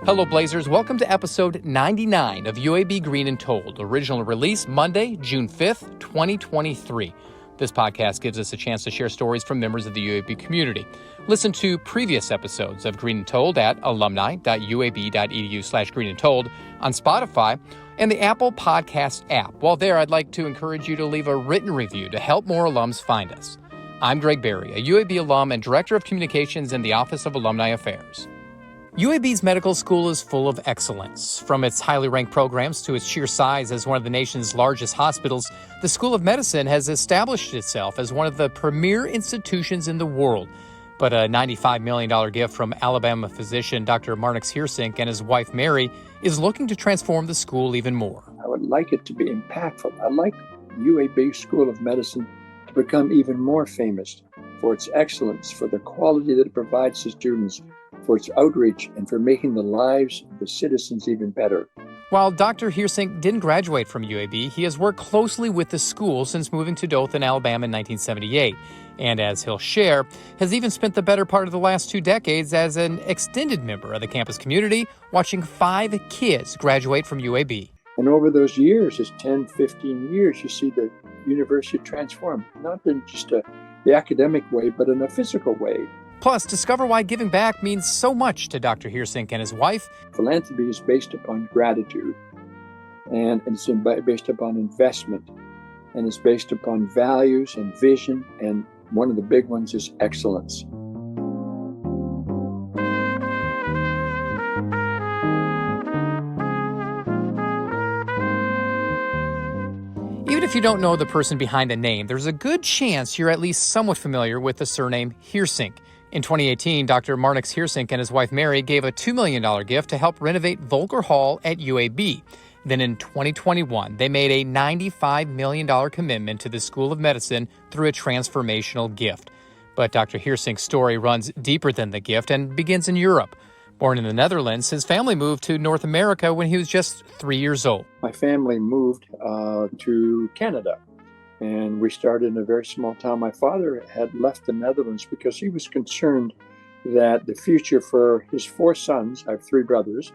Hello, Blazers. Welcome to episode 99 of UAB Green and Told. Original release Monday, June 5th, 2023. This podcast gives us a chance to share stories from members of the UAB community. Listen to previous episodes of Green and Told at alumni.uab.edu/greenandtold on Spotify and the Apple Podcast app. While there, I'd like to encourage you to leave a written review to help more alums find us. I'm Greg Berry, a UAB alum and Director of Communications in the Office of Alumni Affairs. UAB's medical school is full of excellence. From its highly ranked programs to its sheer size as one of the nation's largest hospitals, the School of Medicine has established itself as one of the premier institutions in the world. But a $95 million gift from Alabama physician Dr. Marnix Heersink and his wife Mary is looking to transform the school even more. I would like it to be impactful. I'd like UAB School of Medicine to become even more famous for its excellence, for the quality that it provides to students, for its outreach, and for making the lives of the citizens even better. While Dr. Heersink didn't graduate from UAB, he has worked closely with the school since moving to Dothan, Alabama in 1978. And as he'll share, has even spent the better part of the last 2 decades as an extended member of the campus community, watching 5 kids graduate from UAB. And over those years, it's 10, 15 years, you see the university transform, not in just the academic way, but in a physical way. Plus, discover why giving back means so much to Dr. Heersink and his wife. Philanthropy is based upon gratitude, and it's based upon investment, and it's based upon values and vision, and one of the big ones is excellence. Even if you don't know the person behind the name, there's a good chance you're at least somewhat familiar with the surname Heersink. In 2018, Dr. Marnix Heersink and his wife Mary gave a $2 million gift to help renovate Volker Hall at UAB. Then in 2021, they made a $95 million commitment to the School of Medicine through a transformational gift. But Dr. Heersink's story runs deeper than the gift and begins in Europe. Born in the Netherlands, his family moved to North America when he was just 3 years old. My family moved to Canada, and we started in a very small town. My father had left the Netherlands because he was concerned that the future for his 4 sons, I have 3 brothers,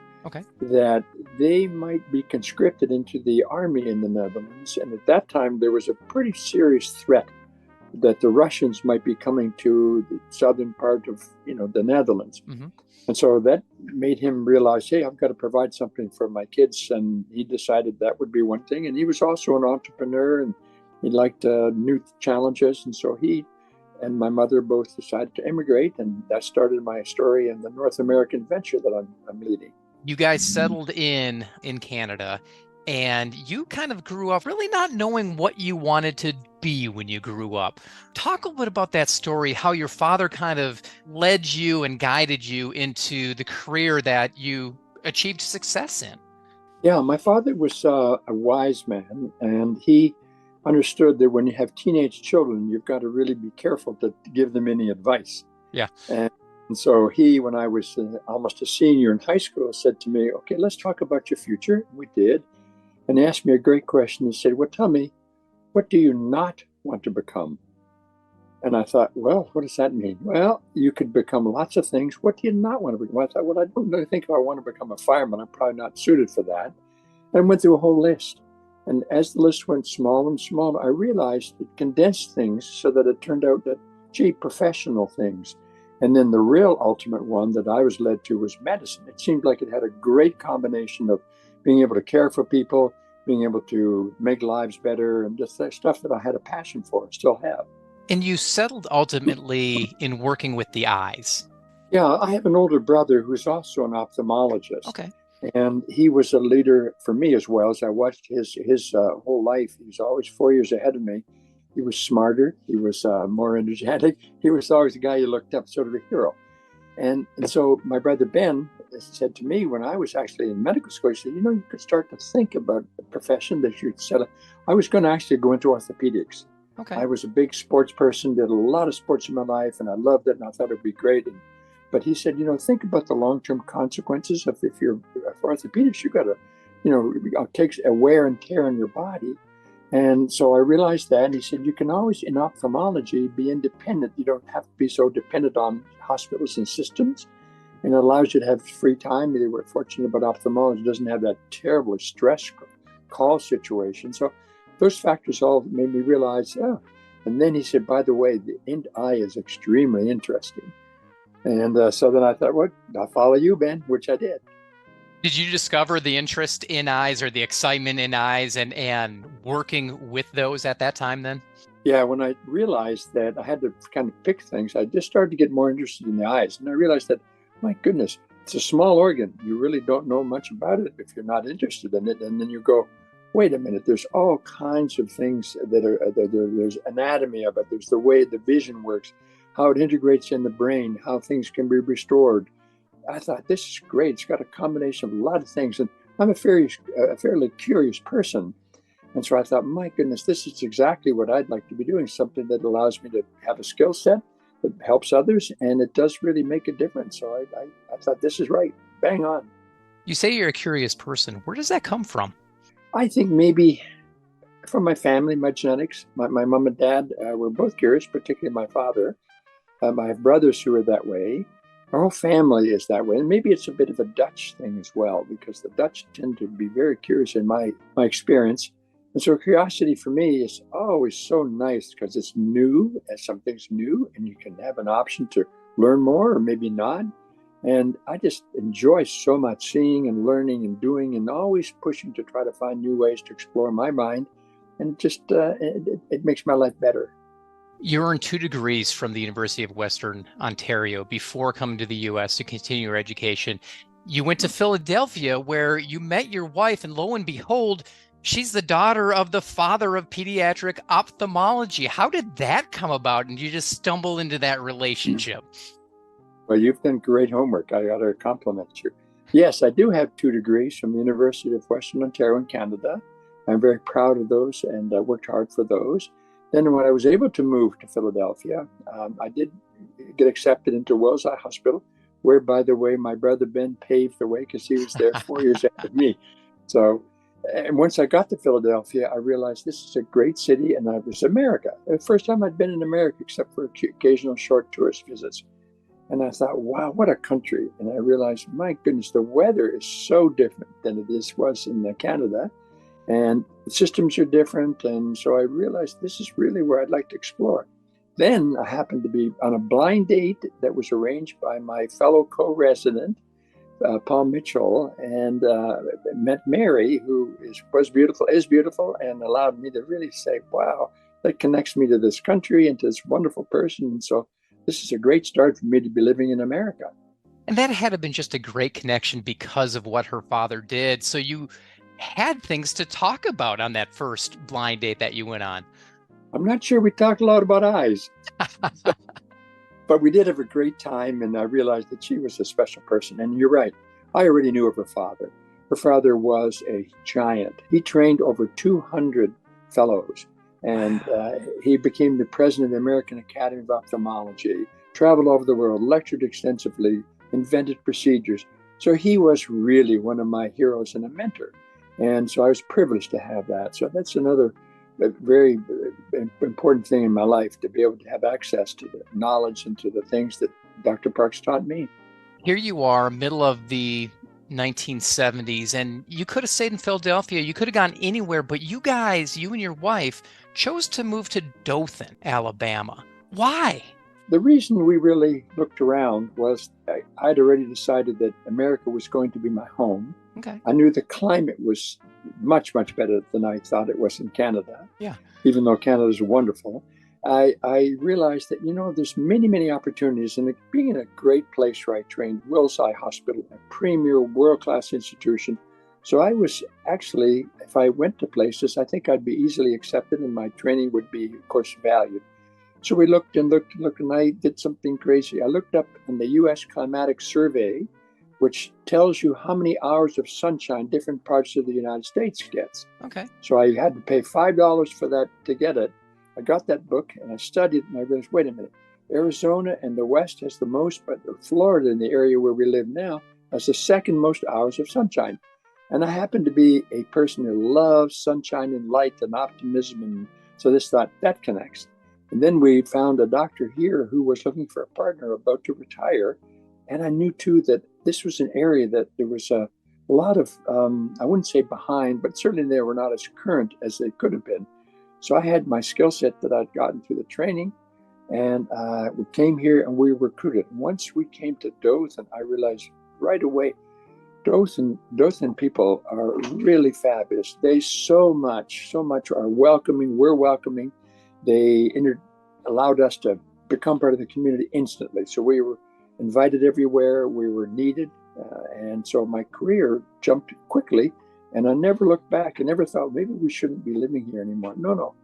that they might be conscripted into the army in the Netherlands. And at that time, there was a pretty serious threat that the Russians might be coming to the southern part of, the Netherlands. Mm-hmm. And so that made him realize, hey, I've got to provide something for my kids. And he decided that would be one thing. And he was also an entrepreneur, and he liked new challenges. And so he and my mother both decided to immigrate. And that started my story and the North American venture that I'm leading. You guys settled in Canada, and you kind of grew up really not knowing what you wanted to be when you grew up. Talk a little bit about that story, how your father kind of led you and guided you into the career that you achieved success in. Yeah, my father was a wise man, and he understood that when you have teenage children, you've got to really be careful to give them any advice. Yeah. And so he, when I was almost a senior in high school, said to me, okay, let's talk about your future. We did. And he asked me a great question. He said, well, tell me, what do you not want to become? And I thought, well, what does that mean? Well, you could become lots of things. What do you not want to become? I thought, well, I don't really think if I want to become a fireman, I'm probably not suited for that. And I went through a whole list. And as the list went smaller and smaller, I realized it condensed things so that it turned out that, professional things. And then the real ultimate one that I was led to was medicine. It seemed like it had a great combination of being able to care for people, being able to make lives better, and just that stuff that I had a passion for and still have. And you settled ultimately in working with the eyes. Yeah, I have an older brother who's also an ophthalmologist. Okay. And he was a leader for me as well. As I watched his whole life, he was always 4 years ahead of me. He was smarter. He was more energetic. He was always the guy you looked up, sort of a hero. And so my brother Ben said to me when I was actually in medical school, he said, you could start to think about a profession that you'd set up. I was going to actually go into orthopedics. Okay. I was a big sports person, did a lot of sports in my life, and I loved it, and I thought it'd be great. But he said, think about the long-term consequences of if you're for orthopedics, you've got to, it takes a wear and tear on your body. And so I realized that, and he said, you can always, in ophthalmology, be independent. You don't have to be so dependent on hospitals and systems. and it allows you to have free time. They were fortunate about ophthalmology, doesn't have that terrible stress call situation. So those factors all made me realize, oh. And then he said, by the way, the eye is extremely interesting. And so then I thought, well, I'll follow you, Ben, which I did. Did you discover the interest in eyes or the excitement in eyes and working with those at that time then? Yeah, when I realized that I had to kind of pick things, I just started to get more interested in the eyes. And I realized that, my goodness, it's a small organ. You really don't know much about it if you're not interested in it. And then you go, wait a minute, there's all kinds of things there's anatomy of it. There's the way the vision works, how it integrates in the brain, how things can be restored. I thought, this is great. It's got a combination of a lot of things. And I'm a fairly curious person. And so I thought, my goodness, this is exactly what I'd like to be doing, something that allows me to have a skill set that helps others, and it does really make a difference. So I thought, this is right. Bang on. You say you're a curious person. Where does that come from? I think maybe from my family, my genetics. My mom and dad were both curious, particularly my father. I have brothers who are that way. Our whole family is that way. And maybe it's a bit of a Dutch thing as well, because the Dutch tend to be very curious in my experience. And so curiosity for me is always so nice because it's new, and something's new, and you can have an option to learn more or maybe not. And I just enjoy so much seeing and learning and doing and always pushing to try to find new ways to explore my mind. And just it makes my life better. You earned 2 degrees from the University of Western Ontario before coming to the U.S. to continue your education. You went to Philadelphia where you met your wife, and lo and behold, she's the daughter of the father of pediatric ophthalmology. How did that come about? And you just stumble into that relationship? Well, you've done great homework. I got to compliment you. Yes, I do have 2 degrees from the University of Western Ontario in Canada. I'm very proud of those, and I worked hard for those. Then when I was able to move to Philadelphia, I did get accepted into Wills Eye Hospital, where, by the way, my brother Ben paved the way because he was there 4 years after me. So, and once I got to Philadelphia, I realized this is a great city, and it was America. The first time I'd been in America, except for occasional short tourist visits. And I thought, wow, what a country. And I realized, my goodness, the weather is so different than it was in Canada. And the systems are different. And so I realized this is really where I'd like to explore. Then I happened to be on a blind date that was arranged by my fellow co-resident, Paul Mitchell, and met Mary, who is beautiful, and allowed me to really say, wow, that connects me to this country and to this wonderful person. And so this is a great start for me to be living in America. And that had to have been just a great connection because of what her father did. So you had things to talk about on that first blind date that you went on. I'm not sure we talked a lot about eyes, but we did have a great time, and I realized that she was a special person. And you're right, I already knew of her father. Her father was a giant. He trained over 200 fellows, and he became the president of the American Academy of Ophthalmology, traveled over the world, lectured extensively, invented procedures. So he was really one of my heroes and a mentor. And so I was privileged to have that. So that's another very important thing in my life, to be able to have access to the knowledge and to the things that Dr. Parks taught me. Here you are, middle of the 1970s, and you could have stayed in Philadelphia. You could have gone anywhere, but you and your wife, chose to move to Dothan, Alabama. Why? The reason we really looked around was I'd already decided that America was going to be my home. Okay. I knew the climate was much, much better than I thought it was in Canada. Yeah. Even though Canada is wonderful. I realized that, there's many, many opportunities. And being in a great place where I trained, Wills Eye Hospital, a premier world-class institution. So I was actually, if I went to places, I think I'd be easily accepted and my training would be, of course, valued. So we looked, and I did something crazy. I looked up in the U.S. Climatic Survey, which tells you how many hours of sunshine different parts of the United States gets. Okay. So I had to pay $5 for that to get it. I got that book and I studied, and I realized, wait a minute, Arizona and the West has the most, but Florida, in the area where we live now, has the second most hours of sunshine. And I happen to be a person who loves sunshine and light and optimism. And so this thought, that connects. And then we found a doctor here who was looking for a partner about to retire. And I knew too that this was an area that there was a lot of, I wouldn't say behind, but certainly they were not as current as they could have been. So I had my skill set that I'd gotten through the training, and we came here and we were recruited. Once we came to Dothan, I realized right away, Dothan people are really fabulous. They so much are welcoming. We're welcoming. They allowed us to become part of the community instantly. So we were invited everywhere. We were needed. And so my career jumped quickly, and I never looked back. I never thought maybe we shouldn't be living here anymore. No.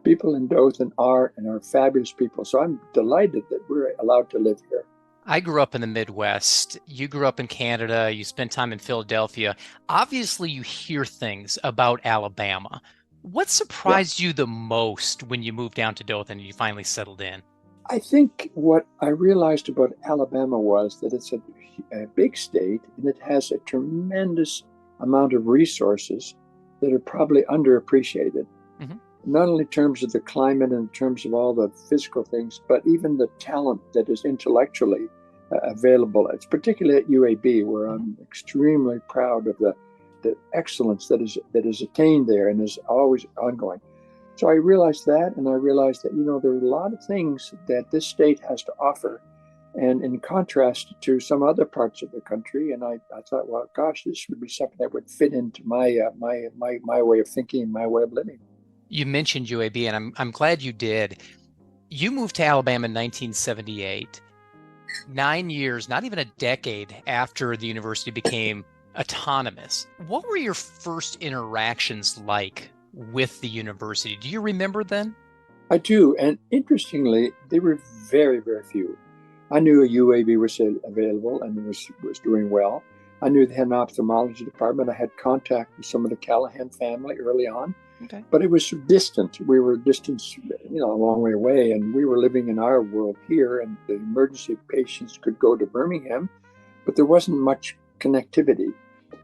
People in Dothan are fabulous people. So I'm delighted that we're allowed to live here. I grew up in the Midwest. You grew up in Canada. You spent time in Philadelphia. Obviously, you hear things about Alabama. What surprised you the most when you moved down to Dothan and you finally settled in? I think what I realized about Alabama was that it's a big state, and it has a tremendous amount of resources that are probably underappreciated. Mm-hmm. Not only in terms of the climate and in terms of all the physical things, but even the talent that is intellectually available. It's particularly at UAB, where I'm extremely proud of the excellence that is attained there and is always ongoing. So I realized that, and I realized that, there are a lot of things that this state has to offer, and in contrast to some other parts of the country. And I thought, well, gosh, this would be something that would fit into my way of thinking, my way of living. You mentioned UAB, and I'm glad you did. You moved to Alabama in 1978, 9 years, not even a decade after the university became autonomous. What were your first interactions like with the university? Do you remember then? I do. And interestingly, they were very, very few. I knew a UAB was available and was doing well. I knew they had an ophthalmology department. I had contact with some of the Callahan family early on. Okay. But it was distant. We were distant, a long way away, and we were living in our world here, and the emergency patients could go to Birmingham, but there wasn't much connectivity.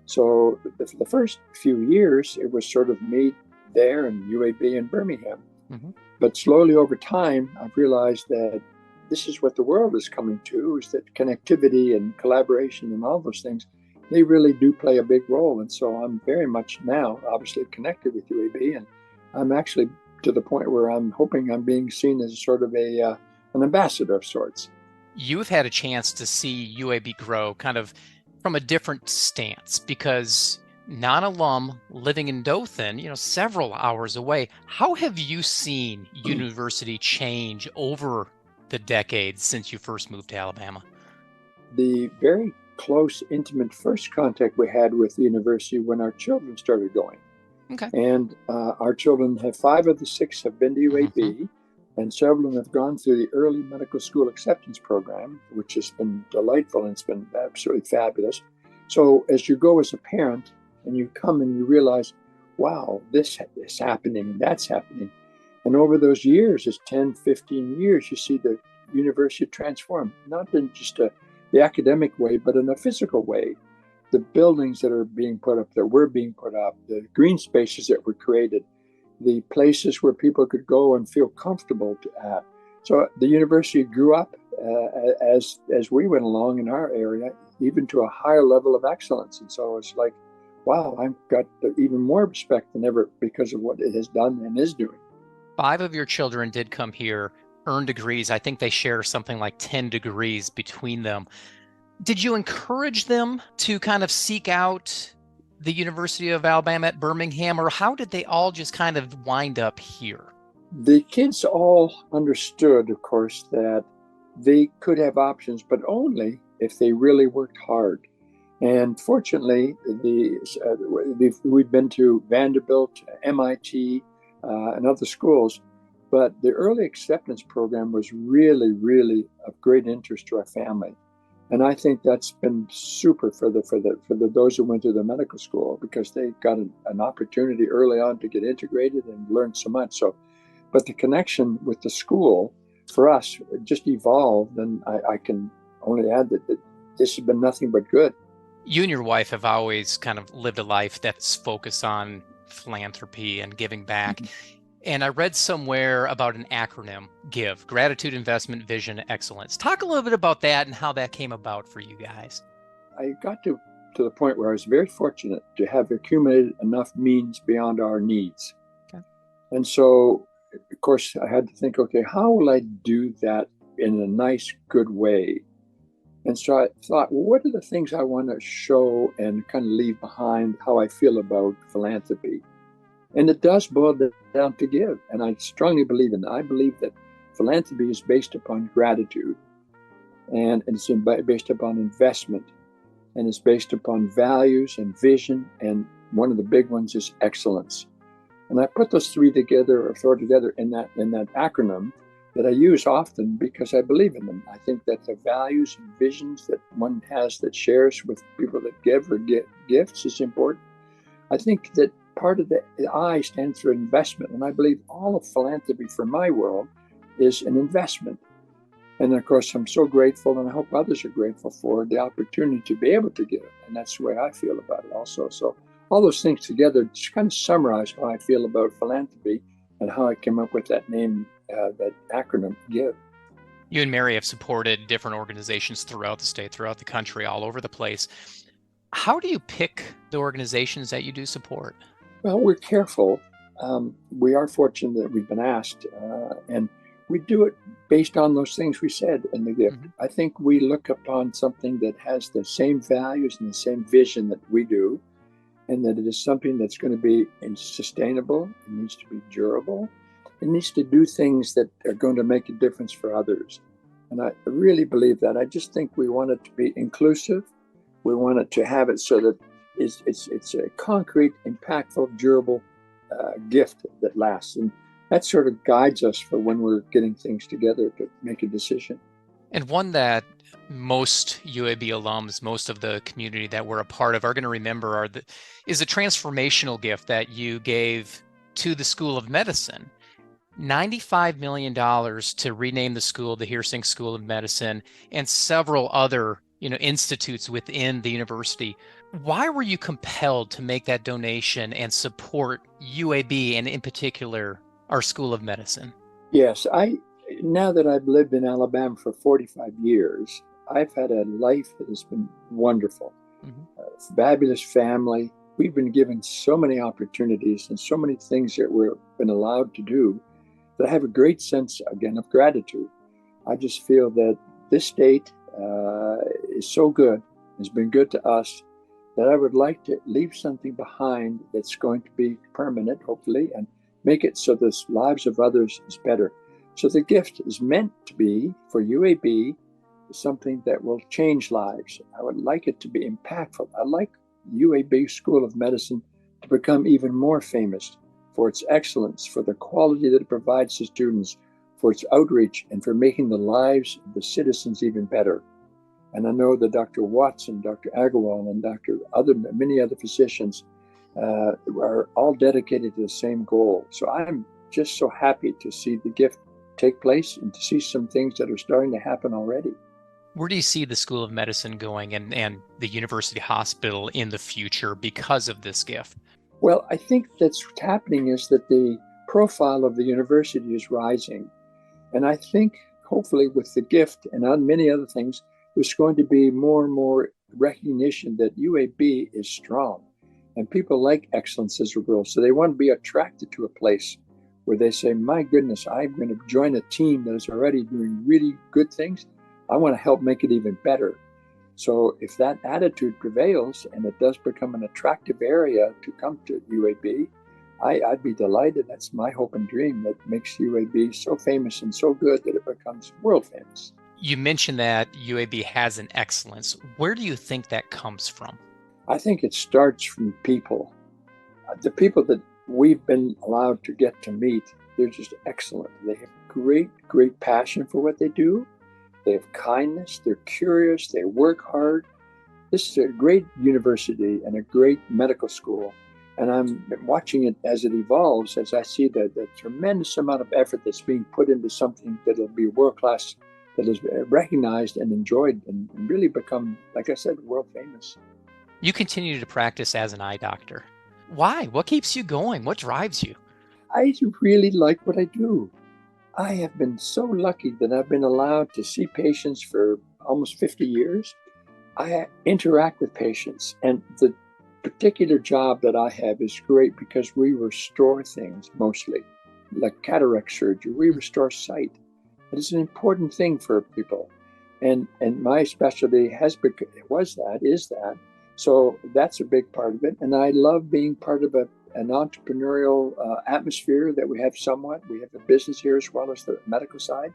So the first few years, it was sort of me there and UAB in Birmingham. Mm-hmm. But slowly over time, I've realized that this is what the world is coming to, is that connectivity and collaboration and all those things, they really do play a big role. And so I'm very much now obviously connected with UAB, and I'm actually to the point where I'm hoping I'm being seen as sort of an ambassador of sorts. You've had a chance to see UAB grow kind of from a different stance, because non-alum living in Dothan, several hours away. How have you seen university change over the decades since you first moved to Alabama? The very close, intimate first contact we had with the university when our children started going. Okay. And our children 5 of the 6 have been to UAB, mm-hmm. and several of them have gone through the early medical school acceptance program, which has been delightful, and it's been absolutely fabulous. So as you go as a parent and you come and you realize, wow, this is happening and that's happening. And over those years, it's 10, 15 years, you see the university transform, not in just the academic way, but in a physical way. The buildings that are being put up, that were being put up, the green spaces that were created, the places where people could go and feel comfortable at. So the university grew up as we went along in our area, even to a higher level of excellence. And so it's like, wow, I've got even more respect than ever because of what it has done and is doing. 5 of your children did come here, earn degrees. I think they share something like 10 degrees between them. Did you encourage them to kind of seek out the University of Alabama at Birmingham, or how did they all just kind of wind up here? The kids all understood, of course, that they could have options, but only if they really worked hard. And fortunately, we've been to Vanderbilt, MIT, and other schools, but the early acceptance program was really, really of great interest to our family. And I think that's been super for those who went to the medical school, because they got an opportunity early on to get integrated and learn so much. So, but the connection with the school for us just evolved, and I can only add that this has been nothing but good. You and your wife have always kind of lived a life that's focused on philanthropy and giving back. Mm-hmm. And I read somewhere about an acronym, GIVE, Gratitude, Investment, Vision, Excellence. Talk a little bit about that and how that came about for you guys. I got to the point where I was very fortunate to have accumulated enough means beyond our needs. Okay. And so, of course, I had to think, okay, how will I do that in a nice, good way? And so I thought, well, what are the things I want to show and kind of leave behind how I feel about philanthropy? And it does boil down to give. And I strongly believe in that. I believe that philanthropy is based upon gratitude, and it's based upon investment, and it's based upon values and vision. And one of the big ones is excellence. And I put those three together, or throw together in that acronym that I use often because I believe in them. I think that the values and visions that one has that shares with people that give or get gifts is important. I think that part of the I stands for investment, and I believe all of philanthropy for my world is an investment. And of course, I'm so grateful, and I hope others are grateful for the opportunity to be able to give. And that's the way I feel about it also. So all those things together just kind of summarize how I feel about philanthropy and how I came up with that name, that acronym, GIVE. You and Mary have supported different organizations throughout the state, throughout the country, all over the place. How do you pick the organizations that you do support? Well, we're careful. We are fortunate that we've been asked, and we do it based on those things we said in the gift. Mm-hmm. I think we look upon something that has the same values and the same vision that we do, and that it is something that's going to be sustainable. It needs to be durable. It needs to do things that are going to make a difference for others. And I really believe that. I just think we want it to be inclusive. We want it to have it so that it's a concrete, impactful, durable gift that lasts. And that sort of guides us for when we're getting things together to make a decision. And one that most UAB alums, most of the community that we're a part of are going to remember is a transformational gift that you gave to the School of Medicine. $95 million to rename the school, the Heersink School of Medicine, and several other institutes within the university. Why were you compelled to make that donation and support UAB and in particular our School of Medicine? Yes, now that I've lived in Alabama for 45 years, I've had a life that has been wonderful. Mm-hmm. A fabulous family. We've been given so many opportunities and so many things that we've been allowed to do that I have a great sense, again, of gratitude. I just feel that this state is so good, has been good to us, that I would like to leave something behind that's going to be permanent, hopefully, and make it so the lives of others is better. So the gift is meant to be for UAB something that will change lives. I would like it to be impactful. I'd like UAB School of Medicine to become even more famous for its excellence, for the quality that it provides to students, for its outreach, and for making the lives of the citizens even better. And I know that Dr. Watson, Dr. Agarwal, and many other physicians are all dedicated to the same goal. So I'm just so happy to see the gift take place and to see some things that are starting to happen already. Where do you see the School of Medicine going and the University Hospital in the future because of this gift? Well, I think that's what's happening is that the profile of the university is rising. And I think hopefully with the gift and on many other things, there's going to be more and more recognition that UAB is strong and people like excellence as a role. So they want to be attracted to a place where they say, my goodness, I'm going to join a team that is already doing really good things. I want to help make it even better. So if that attitude prevails and it does become an attractive area to come to UAB, I'd be delighted. That's my hope and dream, that makes UAB so famous and so good that it becomes world famous. You mentioned that UAB has an excellence. Where do you think that comes from? I think it starts from people. The people that we've been allowed to get to meet, they're just excellent. They have great, great passion for what they do. They have kindness. They're curious. They work hard. This is a great university and a great medical school. And I'm watching it as it evolves, as I see the tremendous amount of effort that's being put into something that'll be world-class, that is recognized and enjoyed and really become, like I said, world famous. You continue to practice as an eye doctor. Why? What keeps you going? What drives you? I really like what I do. I have been so lucky that I've been allowed to see patients for almost 50 years. I interact with patients, and the particular job that I have is great because we restore things mostly, like cataract surgery. We restore sight. It is an important thing for people. And my specialty is that. So that's a big part of it. And I love being part of an entrepreneurial atmosphere that we have somewhat. We have the business here as well as the medical side.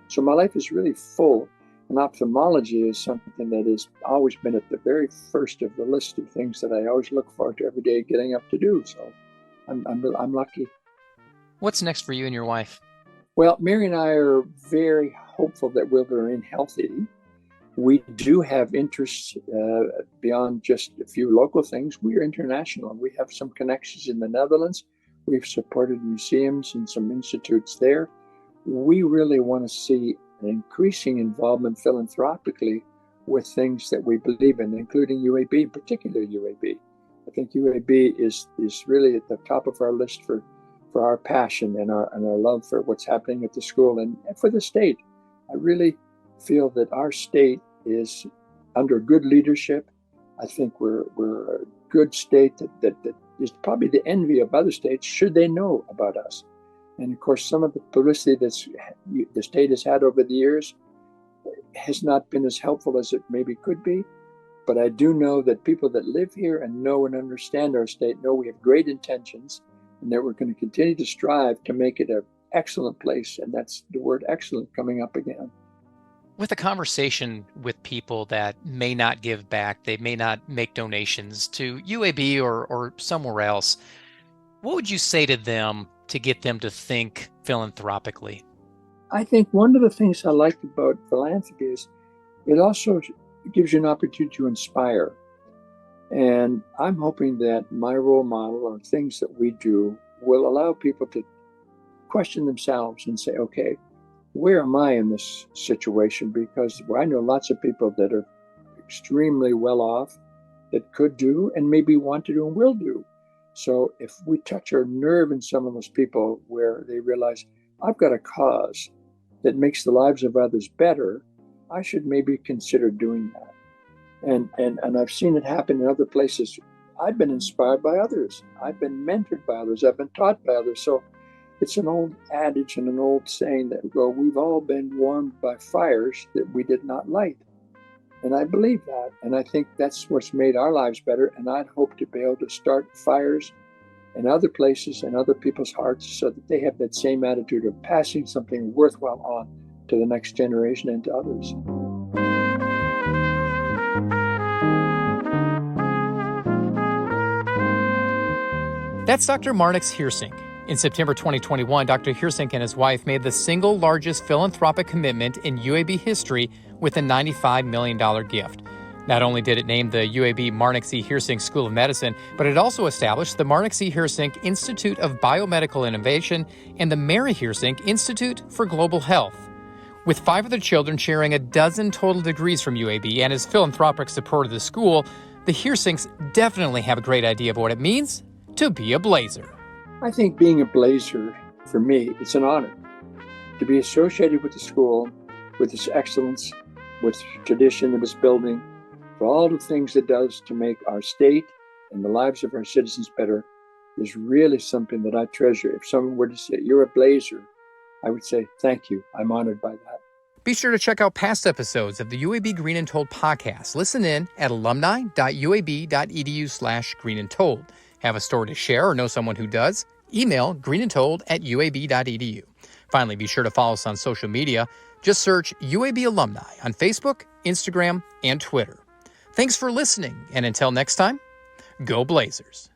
So my life is really full. And ophthalmology is something that has always been at the very first of the list of things that I always look forward to every day getting up to do. So I'm lucky. What's next for you and your wife? Well, Mary and I are very hopeful that we'll remain healthy. We do have interests beyond just a few local things. We are international. We have some connections in the Netherlands. We've supported museums and some institutes there. We really want to see an increasing involvement philanthropically with things that we believe in, including UAB, particularly UAB. I think UAB is really at the top of our list for our passion and our love for what's happening at the school and for the state. I really feel that our state is under good leadership. I think we're a good state that is probably the envy of other states should they know about us. And of course, some of the publicity the state has had over the years has not been as helpful as it maybe could be. But I do know that people that live here and know and understand our state know we have great intentions and that we're going to continue to strive to make it an excellent place. And that's the word excellent coming up again. With a conversation with people that may not give back, they may not make donations to UAB or somewhere else, what would you say to them to get them to think philanthropically? I think one of the things I like about philanthropy is it also gives you an opportunity to inspire. And I'm hoping that my role model or things that we do will allow people to question themselves and say, okay, where am I in this situation? Because I know lots of people that are extremely well off that could do and maybe want to do and will do. So if we touch a nerve in some of those people where they realize, I've got a cause that makes the lives of others better, I should maybe consider doing that. And I've seen it happen in other places. I've been inspired by others. I've been mentored by others. I've been taught by others. So it's an old adage and an old saying that we've all been warmed by fires that we did not light. And I believe that. And I think that's what's made our lives better. And I'd hope to be able to start fires in other places and other people's hearts so that they have that same attitude of passing something worthwhile on to the next generation and to others. That's Dr. Marnix Heersink. In September 2021, Dr. Heersink and his wife made the single largest philanthropic commitment in UAB history with a $95 million gift. Not only did it name the UAB Marnix Heersink School of Medicine, but it also established the Marnix Heersink Institute of Biomedical Innovation and the Mary Heersink Institute for Global Health. With 5 of the children sharing a dozen total degrees from UAB and his philanthropic support of the school, the Heersinks definitely have a great idea of what it means to be a Blazer. I think being a Blazer, for me, it's an honor to be associated with the school, with its excellence, with the tradition of its building, for all the things it does to make our state and the lives of our citizens better is really something that I treasure. If someone were to say, you're a Blazer, I would say, thank you. I'm honored by that. Be sure to check out past episodes of the UAB Green and Told podcast. Listen in at alumni.uab.edu/greenandtold. Have a story to share or know someone who does? Email greenandtold@uab.edu. Finally, be sure to follow us on social media. Just search UAB Alumni on Facebook, Instagram, and Twitter. Thanks for listening, and until next time, go Blazers.